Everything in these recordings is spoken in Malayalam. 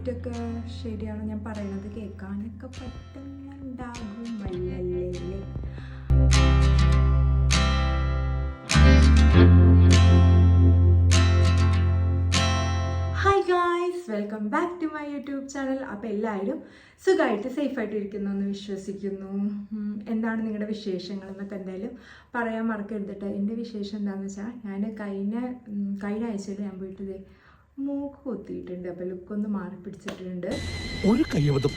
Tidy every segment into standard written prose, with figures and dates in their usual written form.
ലൈറ്റൊക്കെ ശരിയാണ് ഞാൻ പറയുന്നത് കേൾക്കാനൊക്കെ പറ്റുന്നുണ്ടാകുമല്ലേ? Hi guys, welcome back to my YouTube channel. അപ്പോൾ എല്ലാവരും സുഖമായിട്ട് സേഫായിട്ട് ഇരിക്കുന്നു എന്ന് വിശ്വസിക്കുന്നു. എന്താണ് നിങ്ങളുടെ വിശേഷങ്ങൾ എന്നൊക്കെ എന്തായാലും പറയാൻ മറക്കരുതിട്ട്. എൻ്റെ വിശേഷം എന്താണെന്ന് വെച്ചാൽ ഞാൻ കഴിഞ്ഞ ആഴ്ചയിൽ ഞാൻ പോയിട്ട് മൂക്ക് കൊത്തിയിട്ടുണ്ട്. അപ്പോൾ ലുക്കൊന്ന് മാറി പിടിച്ചിട്ടുണ്ട്. ഒരു കയ്യബദ്ധം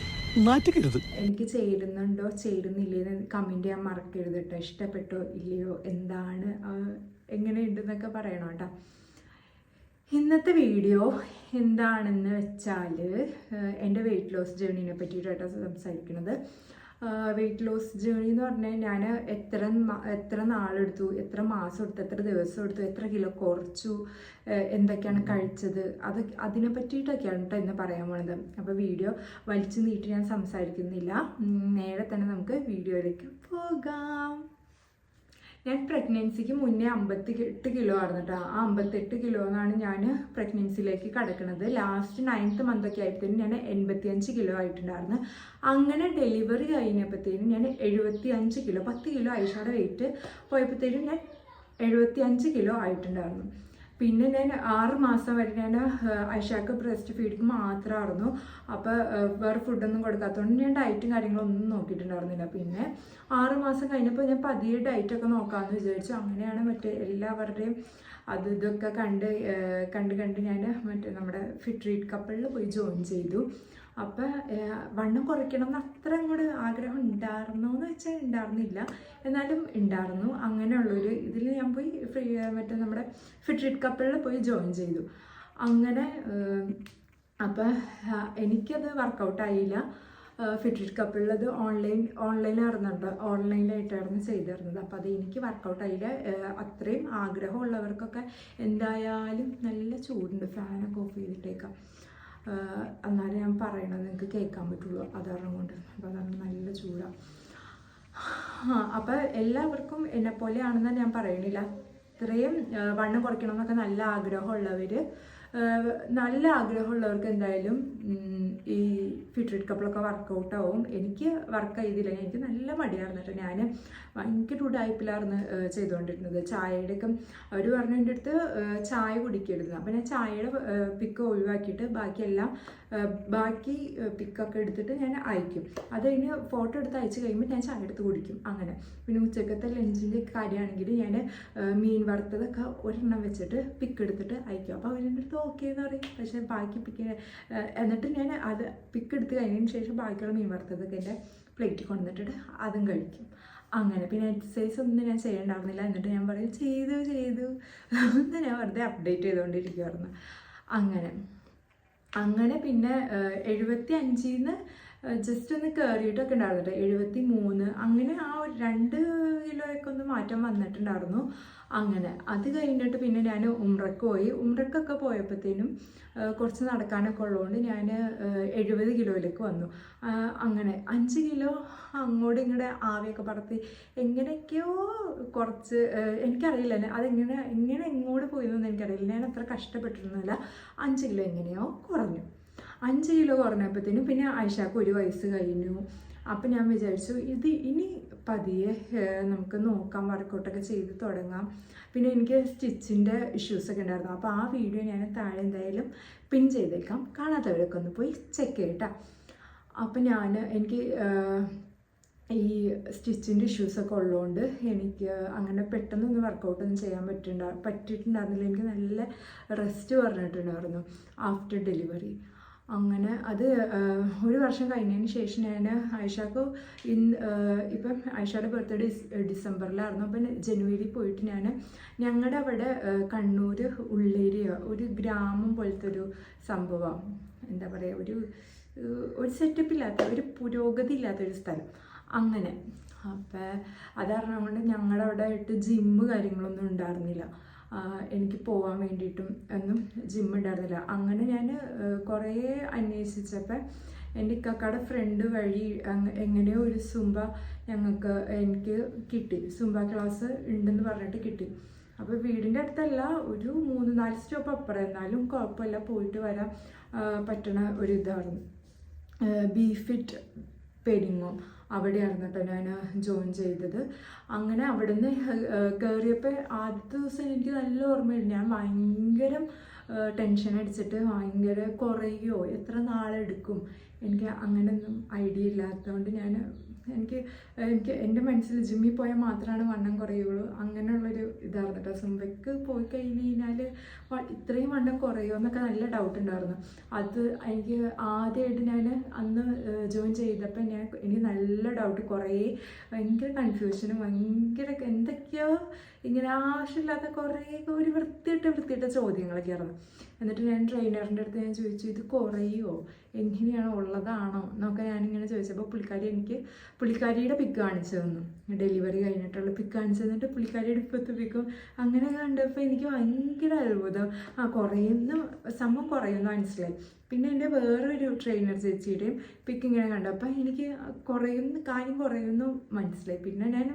നാറ്റിക്കരുത്. എനിക്ക് ചേരുന്നുണ്ടോ ചേരുന്നില്ലേ എന്ന് കമൻറ്റ് ചെയ്യാൻ മറക്കരുത് കേട്ടോ. ഇഷ്ടപ്പെട്ടോ ഇല്ലയോ, എന്താണ് എങ്ങനെയുണ്ടെന്നൊക്കെ പറയണം കേട്ടോ. ഇന്നത്തെ വീഡിയോ എന്താണെന്ന് വെച്ചാൽ എൻ്റെ വെയിറ്റ് ലോസ് ജേർണീനെ പറ്റിയിട്ടാണ് സംസാരിക്കുന്നത്. വെയിറ്റ് ലോസ് ജേർണി എന്ന് പറഞ്ഞാൽ ഞാൻ എത്ര നാളെടുത്തു, എത്ര മാസം എടുത്തു, എത്ര ദിവസം എടുത്തു, എത്ര കിലോ കുറച്ചു, എന്തൊക്കെയാണ് കഴിച്ചത്, അതിനെ പറ്റിയിട്ടൊക്കെയാണ് കേട്ടോ ഇന്ന് പറയാൻ പോണത്. അപ്പോൾ വീഡിയോ വലിച്ചു നീട്ടി ഞാൻ സംസാരിക്കുന്നില്ല, നേരെ തന്നെ നമുക്ക് വീഡിയോയിലേക്ക് പോകാം. ഞാൻ പ്രഗ്നൻസിക്ക് മുന്നേ 58 കിലോ ആയിരുന്നു കേട്ടോ. ആ 58 കിലോന്നാണ് ഞാൻ പ്രഗ്നൻസിയിലേക്ക് കിടക്കുന്നത്. ലാസ്റ്റ് 9th മന്തൊക്കെ ആയപ്പോഴത്തേനും ഞാൻ 85 കിലോ ആയിട്ടുണ്ടായിരുന്നു. അങ്ങനെ ഡെലിവറി കഴിഞ്ഞപ്പോഴത്തേനും ഞാൻ 75 കിലോ, 10 കിലോ ഐഷയുടെ വെയിറ്റ് പോയപ്പോഴത്തേനും ഞാൻ 75 കിലോ ആയിട്ടുണ്ടായിരുന്നു. പിന്നെ ഞാൻ 6 മാസം വരെ ഞാൻ ഐഷാക്ക് ബ്രസ്റ്റ് ഫീഡിങ് മാത്രമായിരുന്നു. അപ്പോൾ വേറെ ഫുഡൊന്നും കൊടുക്കാത്തതുകൊണ്ട് ഞാൻ ഡയറ്റും കാര്യങ്ങളൊന്നും നോക്കിയിട്ടുണ്ടായിരുന്നില്ല. പിന്നെ 6 മാസം കഴിഞ്ഞപ്പോൾ ഞാൻ പതിയെ ഡയറ്റൊക്കെ നോക്കാമെന്ന് വിചാരിച്ചു. അങ്ങനെയാണ് മറ്റേ എല്ലാവരുടെയും ഇതൊക്കെ കണ്ട് ഞാൻ മറ്റേ നമ്മുടെ ഫിറ്റ് കപ്പിളിൽ പോയി ജോയിൻ ചെയ്തു. അപ്പം വണ്ണം കുറയ്ക്കണം എന്ന് അത്ര അങ്ങോട്ട് ആഗ്രഹം ഉണ്ടായിരുന്നോ എന്ന് വെച്ചാൽ ഉണ്ടായിരുന്നില്ല, എന്നാലും ഉണ്ടായിരുന്നു. അങ്ങനെയുള്ളൊരു ഇതിൽ ഞാൻ പോയി മറ്റേ നമ്മുടെ ഫിറ്റ് കപ്പിളിൽ പോയി ജോയിൻ ചെയ്തു. അങ്ങനെ അപ്പം എനിക്കത് വർക്കൗട്ടായില്ല. ഫിറ്റ് കപ്പിളിലത് ഓൺലൈനായിട്ടായിരുന്നു ചെയ്തിരുന്നത്. അപ്പോൾ അത് എനിക്ക് വർക്കൗട്ടായില്ല. അത്രയും ആഗ്രഹമുള്ളവർക്കൊക്കെ എന്തായാലും നല്ല ചൂടുണ്ട്, ഫാനൊക്കെ ഓഫ് ചെയ്തിട്ടേക്കാം. എന്നാലും ഞാൻ പറയണത് നിങ്ങൾക്ക് കേൾക്കാൻ പറ്റുള്ളൂ, അതാരണം കൊണ്ട്. അപ്പോൾ അതാണ് നല്ല ചൂടാണ്. അപ്പോൾ എല്ലാവർക്കും എന്നെപ്പോലെയാണെന്ന് ഞാൻ പറയണില്ല. ഇത്രയും വണ്ണം കുറയ്ക്കണം എന്നൊക്കെ നല്ല ആഗ്രഹമുള്ളവർക്ക് എന്തായാലും ഈ ഫിറ്റ് കപ്പിളൊക്കെ വർക്കൗട്ടാവും. എനിക്ക് വർക്ക് ചെയ്തില്ല, എനിക്ക് നല്ല മടിയായിരുന്നു കേട്ടോ. ഞാൻ ഭയങ്കര ഉടായ്പിലായിരുന്നു ചെയ്തുകൊണ്ടിരുന്നത്. ചായയുടെയൊക്കെ അവർ പറഞ്ഞു എൻ്റെ അടുത്ത് ചായ കുടിക്കരുത്. അപ്പം ഞാൻ ചായയുടെ പിക്ക് ഒഴിവാക്കിയിട്ട് ബാക്കി പിക്കൊക്കെ എടുത്തിട്ട് ഞാൻ അയക്കും. അത് കഴിഞ്ഞ് ഫോട്ടോ എടുത്ത് അയച്ചു കഴിയുമ്പോൾ ഞാൻ ചായ എടുത്ത് കുടിക്കും. അങ്ങനെ പിന്നെ ഉച്ചക്കത്തെ ലഞ്ചിൻ്റെ കാര്യമാണെങ്കിൽ ഞാൻ മീൻ വറുത്തതൊക്കെ ഒരെണ്ണം വെച്ചിട്ട് പിക്ക് എടുത്തിട്ട് അയക്കും. അപ്പോൾ അവരെൻ്റെ അടുത്ത് ഓക്കെ എന്ന് പറയും. പക്ഷേ ബാക്കി എന്നിട്ട് ഞാൻ അത് പിക്ക് എടുത്ത് കഴിഞ്ഞതിന് ശേഷം ബാക്കിയുള്ള മീൻ വറുത്തതൊക്കെ എൻ്റെ പ്ലേറ്റിൽ കൊണ്ടുവന്നിട്ട് അതും കഴിക്കും. അങ്ങനെ പിന്നെ എക്സസൈസ് ഒന്നും ഞാൻ ചെയ്യണ്ടായിരുന്നില്ല. എന്നിട്ട് ഞാൻ പറയും ചെയ്തു എന്ന് ഞാൻ വെറുതെ അപ്ഡേറ്റ് ചെയ്തുകൊണ്ടിരിക്കുമായിരുന്നു. അങ്ങനെ പിന്നെ 75-ന്ന് ജസ്റ്റ് ഒന്ന് കയറിയിട്ടൊക്കെ ഉണ്ടായിരുന്നു. 73 അങ്ങനെ ആ ഒരു 2 കിലോയൊക്കെ ഒന്ന് മാറ്റം വന്നിട്ടുണ്ടായിരുന്നു. അങ്ങനെ അത് കഴിഞ്ഞിട്ട് പിന്നെ ഞാൻ ഉംറക്കൊക്കെ പോയപ്പോഴത്തേനും കുറച്ച് നടക്കാനൊക്കെ ഉള്ളതുകൊണ്ട് ഞാൻ 70 കിലോയിലേക്ക് വന്നു. അങ്ങനെ 5 കിലോ അങ്ങോട്ടും ഇങ്ങോട്ട് ആവിയൊക്കെ പറത്തി എങ്ങനെയൊക്കെയോ കുറച്ച്, എനിക്കറിയില്ല അതെങ്ങനെ എങ്ങോട്ട് പോയതെന്ന് എനിക്കറിയില്ല. ഞാൻ അത്ര കഷ്ടപ്പെട്ടിരുന്നില്ല. 5 കിലോ എങ്ങനെയോ കുറഞ്ഞു. 5 കിലോ കുറഞ്ഞപ്പോഴത്തേനും പിന്നെ ഐഷാക്ക് 1 വയസ്സ് കഴിഞ്ഞു. അപ്പം ഞാൻ വിചാരിച്ചു ഇനി പതിയെ നമുക്ക് നോക്കാം, വർക്കൗട്ടൊക്കെ ചെയ്ത് തുടങ്ങാം. പിന്നെ എനിക്ക് സ്റ്റിച്ചിൻ്റെ ഇഷ്യൂസൊക്കെ ഉണ്ടായിരുന്നു. അപ്പോൾ ആ വീഡിയോ ഞാൻ താഴെ എന്തായാലും പിൻ ചെയ്തേക്കാം, കാണാത്തവരൊക്കെ ഒന്ന് പോയി ചെക്ക് ചെയ്യട്ടോ. അപ്പം എനിക്ക് ഈ സ്റ്റിച്ചിൻ്റെ ഇഷ്യൂസൊക്കെ ഉള്ളതുകൊണ്ട് എനിക്ക് അങ്ങനെ പെട്ടെന്നൊന്നും വർക്കൗട്ടൊന്നും ചെയ്യാൻ പറ്റിയിട്ടുണ്ടായിരുന്നില്ല. എനിക്ക് നല്ല റെസ്റ്റ് പറഞ്ഞിട്ടുണ്ടായിരുന്നു ആഫ്റ്റർ ഡെലിവറി. അങ്ങനെ അത് 1 വർഷം കഴിഞ്ഞതിന് ശേഷം ഞാൻ ഐഷാക്ക് ഇപ്പം ഐഷയുടെ ബർത്ത്ഡേ ഡിസംബറിലായിരുന്നു. അപ്പം ജനുവരി പോയിട്ട് ഞങ്ങളുടെ അവിടെ കണ്ണൂർ ഉള്ളേരിയ ഒരു ഗ്രാമം പോലത്തെ ഒരു സംഭവം, എന്താ പറയുക, ഒരു സെറ്റപ്പില്ലാത്ത, ഒരു പുരോഗതി ഇല്ലാത്തൊരു സ്ഥലം. അങ്ങനെ അപ്പം അതാരണം കൊണ്ട് ഞങ്ങളുടെ അവിടെ ആയിട്ട് ജിമ്മ് കാര്യങ്ങളൊന്നും ഉണ്ടായിരുന്നില്ല. എനിക്ക് പോകാൻ വേണ്ടിയിട്ടും ഒന്നും ജിം ഉണ്ടായിരുന്നില്ല. അങ്ങനെ ഞാൻ കുറേ അന്വേഷിച്ചപ്പോൾ എൻ്റെ ഇക്കാക്കയുടെ ഫ്രണ്ട് വഴി എങ്ങനെയോ ഒരു എനിക്ക് കിട്ടി, സുംബ ക്ലാസ് ഉണ്ടെന്ന് പറഞ്ഞിട്ട് കിട്ടി. അപ്പോൾ വീടിൻ്റെ അടുത്തല്ല, ഒരു 3-4 സ്റ്റോപ്പ് അപ്പുറം, എന്നാലും കുഴപ്പമില്ല, പോയിട്ട് വരാൻ പറ്റണ ഒരു ഇതായിരുന്നു. ബീഫിറ്റ് പെരിങ്ങോം അവിടെയായിരുന്നു കേട്ടോ ഞാൻ ജോയിൻ ചെയ്തത്. അങ്ങനെ അവിടെ നിന്ന് കയറിയപ്പോൾ ആദ്യത്തെ ദിവസം എനിക്ക് നല്ല ഓർമ്മയില്ല. ഞാൻ ഭയങ്കര ടെൻഷൻ അടിച്ചിട്ട് ഭയങ്കര കുറയുമോ, എത്ര നാളെടുക്കും, എനിക്ക് അങ്ങനെയൊന്നും ഐഡിയ ഇല്ലാത്തതുകൊണ്ട് എനിക്ക് എൻ്റെ മനസ്സിൽ ജിമ്മിൽ പോയാൽ മാത്രമാണ് വണ്ണം കുറയുള്ളൂ, അങ്ങനെയുള്ളൊരു ഇതായിരുന്നു കേട്ടോ. സുംബയ്ക്ക് പോയി കഴിഞ്ഞാൽ ഇത്രയും വണ്ണം കുറയുമോ എന്നൊക്കെ നല്ല ഡൗട്ട് ഉണ്ടായിരുന്നു. അത് എനിക്ക് ആദ്യമായിട്ട് ഞാൻ അന്ന് ജോയിൻ ചെയ്തപ്പോൾ എനിക്ക് നല്ല ഡൗട്ട്, കുറേ ഭയങ്കര കൺഫ്യൂഷനും ഭയങ്കര എന്തൊക്കെയോ ഇങ്ങനെ ആവശ്യമില്ലാത്ത കുറേ ഒരു വൃത്തിയിട്ട ചോദ്യങ്ങളൊക്കെ ആയിരുന്നു. എന്നിട്ട് ഞാൻ ട്രെയിനറിൻ്റെ അടുത്ത് ഞാൻ ചോദിച്ചു, ഇത് കുറയുമോ, എങ്ങനെയാണോ, ഉള്ളതാണോ എന്നൊക്കെ ഞാനിങ്ങനെ ചോദിച്ചപ്പോൾ പുള്ളിക്കാരിയുടെ പിക്ക് കാണിച്ചു തന്നു. ഡെലിവറി കഴിഞ്ഞിട്ടുള്ള പിക്ക് കാണിച്ചു തന്നിട്ട് പുള്ളിക്കാരിയുടെ ഇപ്പോഴത്തെ പിക്കും അങ്ങനെ കണ്ടപ്പോൾ എനിക്ക് ഭയങ്കര അത്ഭുതം. സംഭവം കുറയുമെന്ന് മനസ്സിലായി. പിന്നെ എൻ്റെ വേറൊരു ട്രെയിനർ ചേച്ചിയുടെയും പിക്ക് ഇങ്ങനെ കണ്ടപ്പോൾ എനിക്ക് കാര്യം കുറയുമെന്ന് മനസ്സിലായി. പിന്നെ ഞാൻ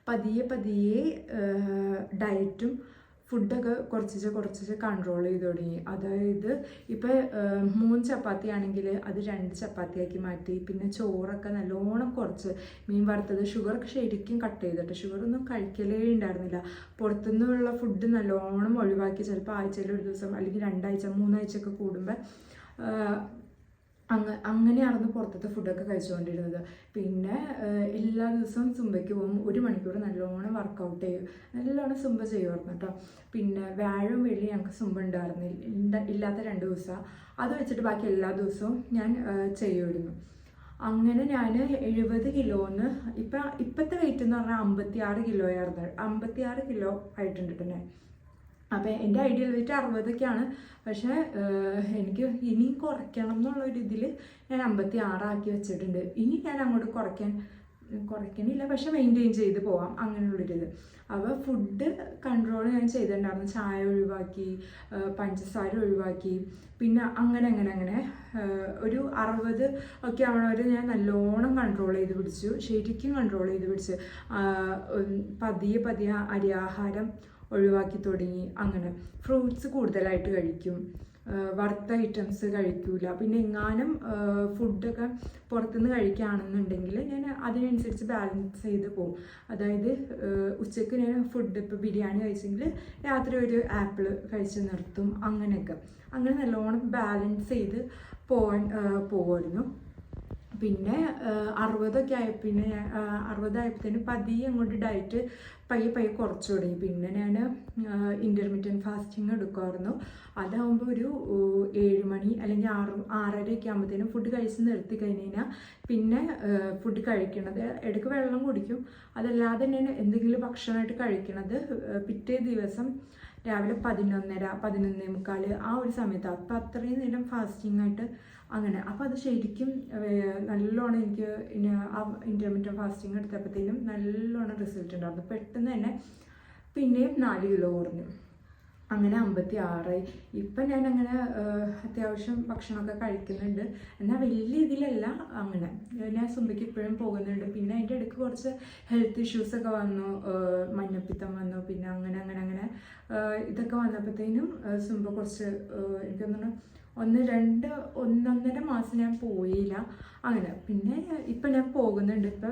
പതിയെ ഡയറ്റും ഫുഡൊക്കെ കുറച്ച് കൺട്രോൾ ചെയ്ത് തുടങ്ങി. അതായത് ഇപ്പോൾ 3 ചപ്പാത്തി ആണെങ്കിൽ അത് 2 ചപ്പാത്തിയാക്കി മാറ്റി. പിന്നെ ചോറൊക്കെ നല്ലോണം കുറച്ച്, മീൻ വറുത്തത്, ഷുഗറൊക്കെ ശരിക്കും കട്ട് ചെയ്തിട്ട്, ഷുഗറൊന്നും കഴിക്കലേ ഉണ്ടായിരുന്നില്ല. പുറത്തുനിന്നുള്ള ഫുഡ് നല്ലോണം ഒഴിവാക്കി, ചിലപ്പോൾ ആഴ്ചയിൽ ഒരു ദിവസം അല്ലെങ്കിൽ 2 ആഴ്ച 3 ആഴ്ചയൊക്കെ കൂടുമ്പോൾ അങ്ങനെയായിരുന്നു പുറത്തത്തെ ഫുഡൊക്കെ കഴിച്ചുകൊണ്ടിരുന്നത്. പിന്നെ എല്ലാ ദിവസവും സുംബയ്ക്ക് പോകും, 1 മണിക്കൂർ നല്ലോണം വർക്കൗട്ട് ചെയ്യും, നല്ലോണം സുംബ ചെയ്യുമായിരുന്നു കേട്ടോ. പിന്നെ വ്യാഴം വെള്ളി ഞങ്ങൾക്ക് സുംബ ഇല്ലാത്ത 2 ദിവസം, അത് വെച്ചിട്ട് ബാക്കി എല്ലാ ദിവസവും ഞാൻ ചെയ്യുമായിരുന്നു. അങ്ങനെ ഞാൻ 70 കിലോന്ന് ഇപ്പോഴത്തെ വെയിറ്റ് എന്ന് പറഞ്ഞാൽ 56 കിലോ ആയിരുന്നു. 56 കിലോ ആയിട്ടുണ്ട് കേട്ടോ. അപ്പോൾ എൻ്റെ ഐഡിയൽ വെയിറ്റ് 60ഒക്കെയാണ്. പക്ഷേ എനിക്ക് ഇനിയും കുറയ്ക്കണം എന്നുള്ളൊരു ഇതിൽ ഞാൻ 56 ആക്കി വെച്ചിട്ടുണ്ട്. ഇനി ഞാൻ അങ്ങോട്ട് കുറയ്ക്കണില്ല, പക്ഷെ മെയിൻറ്റെയിൻ ചെയ്ത് പോവാം, അങ്ങനെയുള്ളൊരിത്. അപ്പോൾ ഫുഡ് കൺട്രോൾ ഞാൻ ചെയ്തിട്ടുണ്ടായിരുന്നു. ചായ ഒഴിവാക്കി, പഞ്ചസാര ഒഴിവാക്കി. പിന്നെ അങ്ങനെ ഒരു 60 ഒക്കെ ആവണവരെ ഞാൻ നല്ലോണം കൺട്രോൾ ചെയ്ത് പിടിച്ചു, ശരിക്കും കൺട്രോൾ ചെയ്ത് പിടിച്ച്. പതിയെ അരിയാഹാരം ഒഴിവാക്കി തുടങ്ങി. അങ്ങനെ ഫ്രൂട്ട്സ് കൂടുതലായിട്ട് കഴിക്കും, വറുത്ത ഐറ്റംസ് കഴിക്കൂല. പിന്നെ എങ്ങാനും ഫുഡൊക്കെ പുറത്തുനിന്ന് കഴിക്കുകയാണെന്നുണ്ടെങ്കിൽ ഞാൻ അതിനനുസരിച്ച് ബാലൻസ് ചെയ്ത് പോകും. അതായത് ഉച്ചയ്ക്ക് ഞാൻ ഫുഡ് ഇപ്പോൾ ബിരിയാണി കഴിച്ചെങ്കിൽ രാത്രി ഒരു ആപ്പിൾ കഴിച്ച് നിർത്തും. അങ്ങനെ നല്ലോണം ബാലൻസ് ചെയ്ത് പോകുമായിരുന്നു. പിന്നെ 60 ആയപ്പോഴത്തേനും പതിയെ അങ്ങോട്ട് ഡയറ്റ് പയ്യെ കുറച്ച് തുടങ്ങി. പിന്നെ ഞാൻ ഇൻ്റർമീഡിയറ്റ് ഫാസ്റ്റിംഗ് എടുക്കുമായിരുന്നു. അതാകുമ്പോൾ ഒരു 7 മണി അല്ലെങ്കിൽ 6:30 ആകുമ്പോഴത്തേനും ഫുഡ് കഴിച്ച് നിർത്തി കഴിഞ്ഞാൽ പിന്നെ ഫുഡ് കഴിക്കണത് ഇടയ്ക്ക് വെള്ളം കുടിക്കും. അതല്ലാതെ തന്നെ എന്തെങ്കിലും ഭക്ഷണമായിട്ട് കഴിക്കണത് പിറ്റേ ദിവസം രാവിലെ 11:30-11:45 ആ ഒരു സമയത്ത്. അപ്പം അത്രയും നേരം ഫാസ്റ്റിംഗ് ആയിട്ട് അങ്ങനെ. അപ്പോൾ അത് ശരിക്കും നല്ലോണം എനിക്ക് ആ ഇൻ്റർമീഡിയറ്റ് ഫാസ്റ്റിംഗ് എടുത്തപ്പോഴത്തേനും നല്ലോണം റിസൾട്ട് ഉണ്ടായിരുന്നു. പെട്ടെന്ന് തന്നെ പിന്നെയും 4 കിലോ കുറഞ്ഞു. അങ്ങനെ 56 ആയി. ഇപ്പം ഞാൻ അങ്ങനെ അത്യാവശ്യം ഭക്ഷണമൊക്കെ കഴിക്കുന്നുണ്ട്, എന്നാൽ വലിയ ഇതിലല്ല. അങ്ങനെ ഞാൻ സുംബയ്ക്ക് ഇപ്പോഴും പോകുന്നുണ്ട്. പിന്നെ അതിൻ്റെ ഇടയ്ക്ക് കുറച്ച് ഹെൽത്ത് ഇഷ്യൂസൊക്കെ വന്നു, മഞ്ഞപ്പിത്തം വന്നു. പിന്നെ അങ്ങനെ ഇതൊക്കെ വന്നപ്പോഴത്തേനും സുംബ കുറച്ച് എനിക്ക് തോന്നുന്നു 1-1.5 മാസം ഞാൻ പോയില്ല. അങ്ങനെ പിന്നെ ഇപ്പം ഞാൻ പോകുന്നുണ്ട്.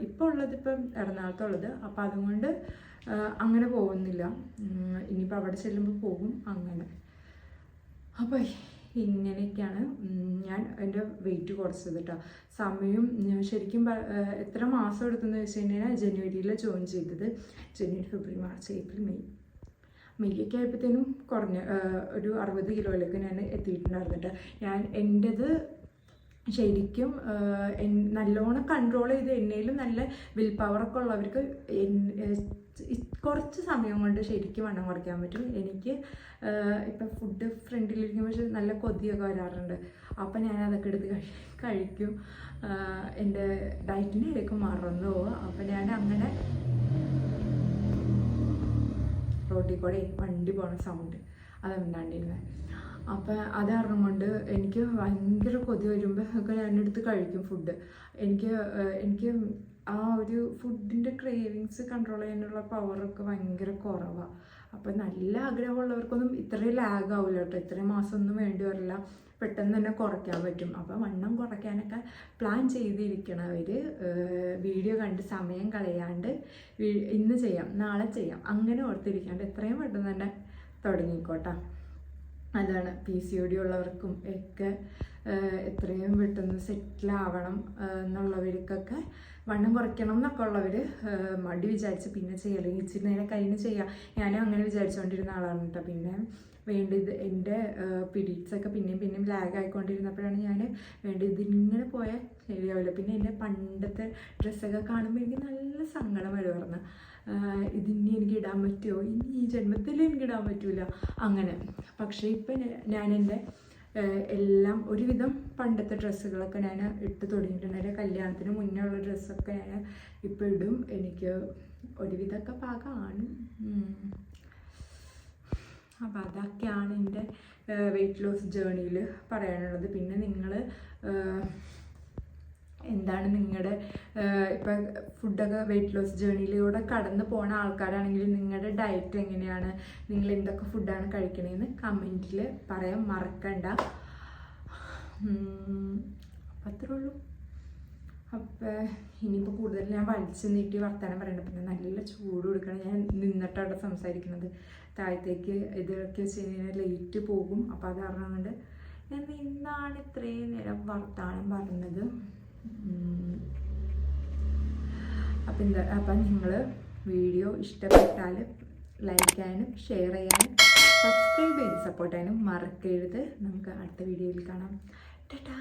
ഇപ്പോൾ ഉള്ളത് എറണാകുളത്തുള്ളത്. അപ്പം അതുകൊണ്ട് അങ്ങനെ പോകുന്നില്ല. ഇനിയിപ്പോൾ അവിടെ ചെല്ലുമ്പോൾ പോകും. അങ്ങനെ അപ്പോൾ ഇങ്ങനെയൊക്കെയാണ് ഞാൻ എൻ്റെ വെയിറ്റ് കുറച്ചത് കേട്ടോ. സമയം ശരിക്കും എത്ര മാസം എടുത്തെന്ന് വെച്ച് കഴിഞ്ഞാൽ ജനുവരിയിൽ ജോയിൻ ചെയ്തത്. ജനുവരി, ഫെബ്രുവരി, മാർച്ച്, ഏപ്രിൽ, മെയ്യൊക്കെ ആയപ്പോഴത്തേനും ഒരു 60 കിലോയിലേക്ക് ഞാൻ എത്തിയിട്ടുണ്ടായിരുന്നു കേട്ടോ. എൻ്റെത് ശരിക്കും നല്ലോണം കൺട്രോൾ ചെയ്ത് എന്നേലും നല്ല വിൽ പവറൊക്കെ ഉള്ളവർക്ക് കുറച്ച് സമയം കൊണ്ട് ശരിക്കും വണ്ണം കുറയ്ക്കാൻ പറ്റും. എനിക്ക് ഇപ്പം ഫുഡ് ഫ്രണ്ടിലിരിക്കുമ്പോൾ നല്ല കൊതിയൊക്കെ വരാറുണ്ട്. അപ്പം ഞാൻ അതൊക്കെ എടുത്ത് കഴിക്കും. എൻ്റെ ഡയറ്റിൻ്റെ ഇടയ്ക്ക് മറന്നു പോവുക. അപ്പം ഞാൻ അങ്ങനെ റോട്ടിൽ കൂടെ വണ്ടി പോണ സൗണ്ട് അതുണ്ടാണ്ടിരുന്നത്. അപ്പം അത് കാരണം കൊണ്ട് എനിക്ക് ഭയങ്കര കൊതി വരുമ്പോൾ ഒക്കെ ഞാനെടുത്ത് കഴിക്കും ഫുഡ്. എനിക്ക് ആ ഒരു ഫുഡിൻ്റെ ക്രേവിങ്സ് കൺട്രോൾ ചെയ്യാനുള്ള പവറൊക്കെ ഭയങ്കര കുറവാണ്. അപ്പോൾ നല്ല ആഗ്രഹമുള്ളവർക്കൊന്നും ഇത്രയും ലാഗ് ആവില്ല കേട്ടോ, ഇത്രയും മാസമൊന്നും വേണ്ടി വരില്ല, പെട്ടെന്ന് തന്നെ കുറയ്ക്കാൻ പറ്റും. അപ്പോൾ വണ്ണം കുറയ്ക്കാനൊക്കെ പ്ലാൻ ചെയ്തിരിക്കണവർ വീഡിയോ കണ്ട് സമയം കളയാണ്ട് ഇന്ന് ചെയ്യാം നാളെ ചെയ്യാം അങ്ങനെ ഓർത്തിരിക്കാണ്ട് എത്രയും പെട്ടെന്ന് തന്നെ തുടങ്ങിക്കോട്ടെ. അതാണ് PCOD ഉള്ളവർക്കും ഒക്കെ എത്രയും പെട്ടെന്ന് സെറ്റിലാവണം എന്നുള്ളവർക്കൊക്കെ വണ്ണം കുറയ്ക്കണം എന്നൊക്കെ ഉള്ളവർ മടി വിചാരിച്ച് പിന്നെ ചെയ്യുക, അല്ലെങ്കിൽ ഇച്ചിരി നേരം കഴിഞ്ഞ് ചെയ്യുക. ഞാനും അങ്ങനെ വിചാരിച്ചുകൊണ്ടിരുന്ന ആളാണ് കേട്ടോ. പിന്നെ വേണ്ടത് എൻ്റെ പീരീഡ്സൊക്കെ പിന്നെയും ലാഗ് ആയിക്കൊണ്ടിരുന്നപ്പോഴാണ് ഞാൻ വേണ്ടത് ഇതിങ്ങനെ പോയാൽ ശരിയാവില്ല. പിന്നെ എൻ്റെ പണ്ടത്തെ ഡ്രസ്സൊക്കെ കാണുമ്പോൾ എനിക്ക് നല്ല സങ്കടം വരുമായിരുന്നു. ഇതിനി എനിക്ക് ഇടാൻ പറ്റുമോ, ഇനി ഈ ജന്മത്തിൽ എനിക്ക് ഇടാൻ പറ്റില്ല അങ്ങനെ. പക്ഷേ ഇപ്പം ഞാൻ എൻ്റെ എല്ലാം ഒരുവിധം പണ്ടത്തെ ഡ്രസ്സുകളൊക്കെ ഞാൻ ഇട്ട് തുടങ്ങിയിട്ടുണ്ട്. എൻ്റെ കല്യാണത്തിന് മുന്നേ ഉള്ള ഡ്രസ്സൊക്കെ ഞാൻ ഇപ്പോൾ ഇടും. എനിക്ക് ഒരുവിധമൊക്കെ പാകമാണ്. അപ്പോൾ അതൊക്കെയാണ് എൻ്റെ വെയിറ്റ് ലോസ് ജേർണിയിൽ പറയാനുള്ളത്. പിന്നെ നിങ്ങൾ എന്താണ് നിങ്ങളുടെ ഇപ്പം ഫുഡൊക്കെ വെയിറ്റ് ലോസ് ജേർണിയിലൂടെ കടന്നു പോണ ആൾക്കാരാണെങ്കിൽ നിങ്ങളുടെ ഡയറ്റ് എങ്ങനെയാണ്, നിങ്ങൾ എന്തൊക്കെ ഫുഡാണ് കഴിക്കണതെന്ന് കമൻറ്റിൽ പറയാൻ മറക്കണ്ട. അപ്പം അത്രേ ഉള്ളൂ. അപ്പം ഇനിയിപ്പോൾ കൂടുതൽ ഞാൻ വലിച്ചു നീട്ടി വർത്താനം പറയണ്ട. പിന്നെ നല്ല ചൂട് കൊടുക്കണം. ഞാൻ നിന്നിട്ടവിടെ സംസാരിക്കുന്നത്, താഴത്തേക്ക് ഇതൊക്കെ വെച്ച് കഴിഞ്ഞാൽ ലേറ്റ് പോകും. അപ്പോൾ അത് കാരണം കൊണ്ട് ഞാൻ നിന്നാണ് ഇത്രയും നേരം വർത്താനം പറഞ്ഞത്. അപ്പം നിങ്ങൾ വീഡിയോ ഇഷ്ടപ്പെട്ടാൽ ലൈക്ക് ചെയ്യാനും ഷെയർ ചെയ്യാനും സബ്സ്ക്രൈബ് ചെയ്ത് സപ്പോർട്ട് ചെയ്യാനും മറക്കരുത്. നമുക്ക് അടുത്ത വീഡിയോയിൽ കാണാം. ടാറ്റാ.